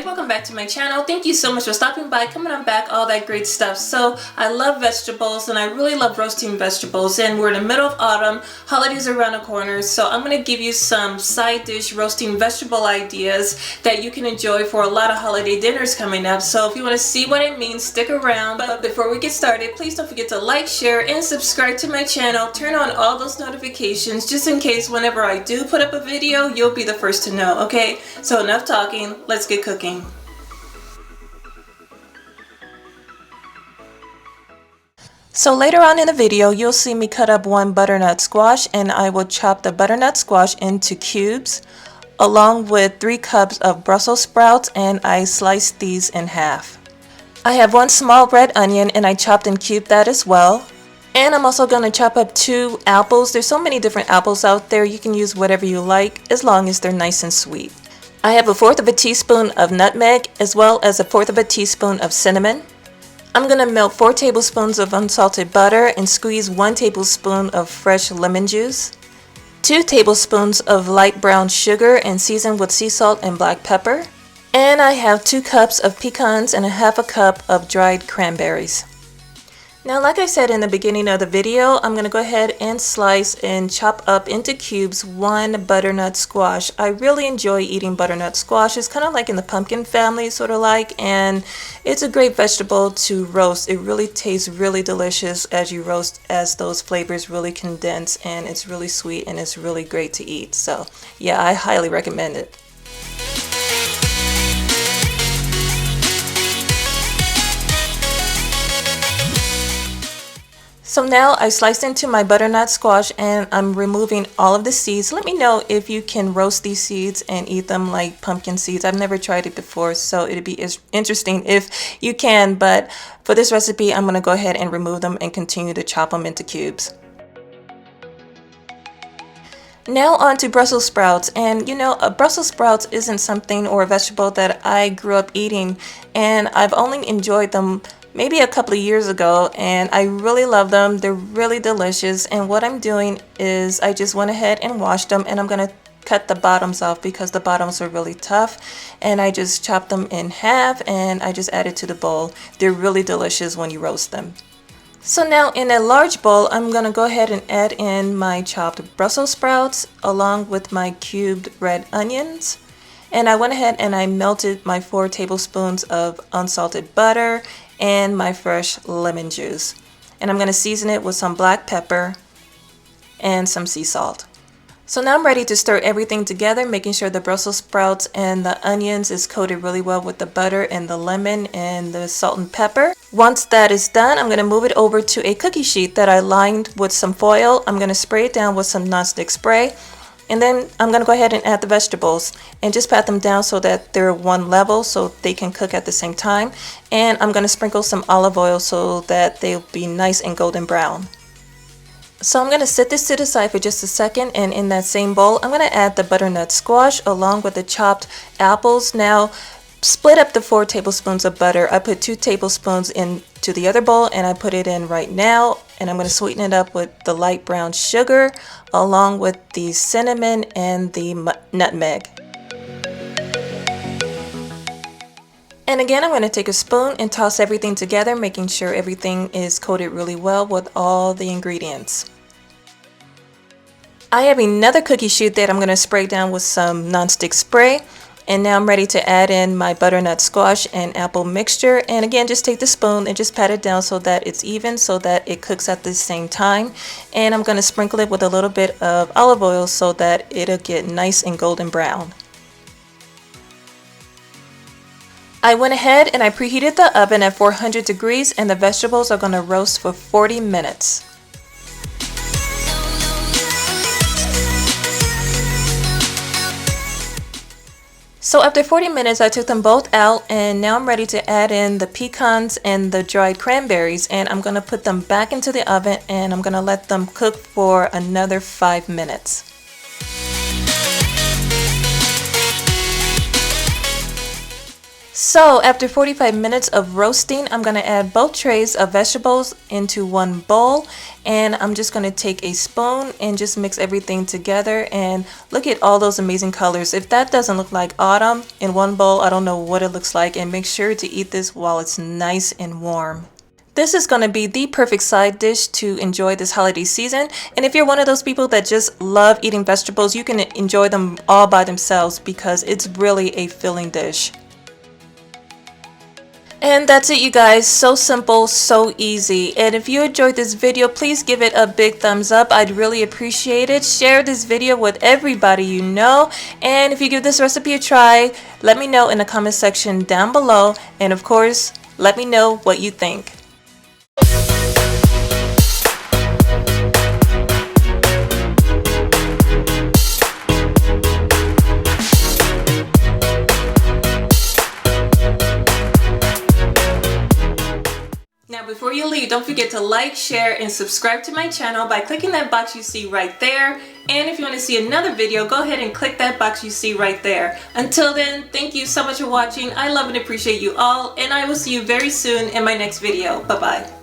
everybody, welcome back to my channel. Thank you so much for stopping by, coming on back, all that great stuff. So I love vegetables and I really love roasting vegetables, and we're in the middle of autumn, holidays are around the corner, so I'm going to give you some side dish roasting vegetable ideas that you can enjoy for a lot of holiday dinners coming up. So if you want to see what it means, stick around. But before we get started, please don't forget to like, share, and subscribe to my channel. Turn on all those notifications just in case whenever I do put up a video, you'll be the first to know, okay? So enough talking, let's get cooking. So later on in the video, you'll see me cut up one butternut squash, and I will chop the butternut squash into cubes along with 3 cups of Brussels sprouts, and I sliced these in half. I have 1 small red onion and I chopped and cubed that as well. And I'm also going to chop up 2 apples. There's so many different apples out there. You can use whatever you like as long as they're nice and sweet. I have 1/4 teaspoon of nutmeg as well as 1/4 teaspoon of cinnamon. I'm going to melt 4 tablespoons of unsalted butter and squeeze 1 tablespoon of fresh lemon juice, 2 tablespoons of light brown sugar and season with sea salt and black pepper. And I have 2 cups of pecans and 1/2 cup of dried cranberries. Now, like I said in the beginning of the video, I'm going to go ahead and slice and chop up into cubes 1 butternut squash. I really enjoy eating butternut squash. It's kind of like in the pumpkin family, sort of like, and it's a great vegetable to roast. It really tastes really delicious as you roast, as those flavors really condense, and it's really sweet and it's really great to eat. So yeah, I highly recommend it. So now I sliced into my butternut squash and I'm removing all of the seeds. Let me know if you can roast these seeds and eat them like pumpkin seeds. I've never tried it before, so it'd be interesting if you can, but for this recipe I'm going to go ahead and remove them and continue to chop them into cubes. Now on to Brussels sprouts, and you know, Brussels sprouts isn't something or a vegetable that I grew up eating, and I've only enjoyed them maybe a couple of years ago, and I really love them. They're really delicious, and what I'm doing is I just went ahead and washed them, and I'm going to cut the bottoms off because the bottoms are really tough, and I just chopped them in half and I just added to the bowl. They're really delicious when you roast them. So now in a large bowl, I'm going to go ahead and add in my chopped Brussels sprouts along with my cubed red onions. And I went ahead and I melted my 4 tablespoons of unsalted butter and my fresh lemon juice. And I'm going to season it with some black pepper and some sea salt. So now I'm ready to stir everything together, making sure the Brussels sprouts and the onions is coated really well with the butter and the lemon and the salt and pepper. Once that is done, I'm going to move it over to a cookie sheet that I lined with some foil. I'm going to spray it down with some nonstick spray. And then I'm going to go ahead and add the vegetables and just pat them down so that they're one level so they can cook at the same time. And I'm going to sprinkle some olive oil so that they'll be nice and golden brown. So I'm going to set this to the side for just a second, and in that same bowl I'm going to add the butternut squash along with the chopped apples. Now split up the 4 tablespoons of butter. I put 2 tablespoons into the other bowl and I put it in right now, and I'm going to sweeten it up with the light brown sugar along with the cinnamon and the nutmeg. And again, I'm going to take a spoon and toss everything together, making sure everything is coated really well with all the ingredients. I have another cookie sheet that I'm going to spray down with some nonstick spray. And now I'm ready to add in my butternut squash and apple mixture. And again, just take the spoon and just pat it down so that it's even, so that it cooks at the same time. And I'm going to sprinkle it with a little bit of olive oil so that it'll get nice and golden brown. I went ahead and I preheated the oven at 400 degrees, and the vegetables are going to roast for 40 minutes. So after 40 minutes, I took them both out, and now I'm ready to add in the pecans and the dried cranberries, and I'm going to put them back into the oven and I'm going to let them cook for another 5 minutes. So after 45 minutes of roasting, I'm going to add both trays of vegetables into one bowl, and I'm just going to take a spoon and just mix everything together. And look at all those amazing colors. If that doesn't look like autumn in one bowl, I don't know what it looks like. And make sure to eat this while it's nice and warm. This is going to be the perfect side dish to enjoy this holiday season. And if you're one of those people that just love eating vegetables, you can enjoy them all by themselves because it's really a filling dish. And that's it, you guys. So simple, so easy. And if you enjoyed this video, please give it a big thumbs up. I'd really appreciate it. Share this video with everybody you know. And if you give this recipe a try, let me know in the comment section down below. And of course, let me know what you think. Now before you leave, don't forget to like, share, and subscribe to my channel by clicking that box you see right there. And if you want to see another video, go ahead and click that box you see right there. Until then, thank you so much for watching. I love and appreciate you all, and I will see you very soon in my next video. Bye-bye.